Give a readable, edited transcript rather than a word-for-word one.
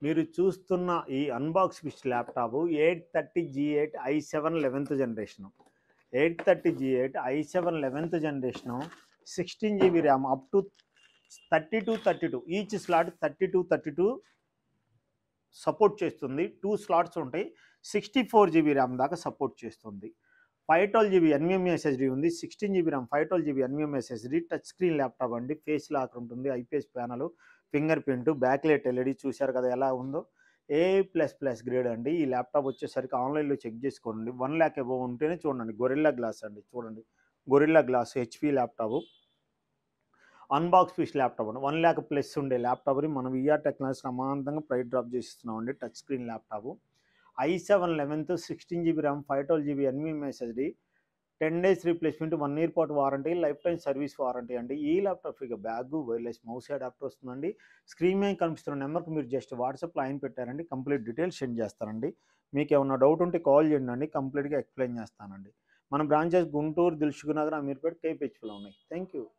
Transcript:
మీరు చూస్తున్న ఈ అన్బాక్స్ ఫిష్ laptop 830G8 i7 11th generation. 830G8 i7 11th generation, 16 GB RAM, up to 32 each slot 32 support చేస్తుంది. 2 slots ఉంటాయి. 64 GB ర్యామ్ దాకా సపోర్ట్ చేస్తుంది. 512 GB NVMe SSD ఉంది. 16 GB RAM, 512 GB NVMe SSD. Touch screen laptop అండి. Face lock ఉంటుంది, IPS panel, finger print, backlight LED చూశారు కదా ఎలా ఉందో. A++ గ్రేడ్ అండి. ఈ ల్యాప్టాప్ వచ్చేసరికి ఆన్లైన్లో చెక్ చేసుకోండి. 1 lakh అబోవ్ ఉంటేనే చూడండి. గొరిల్లా గ్లాస్ అండి, చూడండి gorilla glass HP laptop. Unbox ఫిష్ ల్యాప్టాప్ అండి. 1 lakh+ ఉండే ల్యాప్టాప్ని మనం విఆర్ టెక్నాలజీస్ అమాంతంగా ప్రైస్ డ్రాప్ చేసిస్తున్నామండి. Touch screen laptop i7 11th, 16 GB RAM, 512 GB NVMe SSD, 10 days replacement, 1 year పాటు warranty, lifetime service warranty అండి. ఈ ల్యాప్టాప్ ఫ్రీగా బ్యాగ్, వైర్లెస్ మౌస్ అడాప్టర్ వస్తుందండి. స్క్రీన్ మీద కనిపిస్తున్న నెంబర్కి మీరు జస్ట్ వాట్సాప్లో ఆయన పెట్టారండి, కంప్లీట్ డీటెయిల్స్ సెండ్ చేస్తానండి. మీకు ఏమన్నా డౌట్ ఉంటే కాల్ చేయండి అండి, కంప్లీట్గా ఎక్స్ప్లెయిన్ చేస్తానండి. మన బ్రాంచెస్ గుంటూరు, దిల్సుఖ్నగర్, అమీర్పేట్, KPHPలో ఉన్నాయి. Thank you.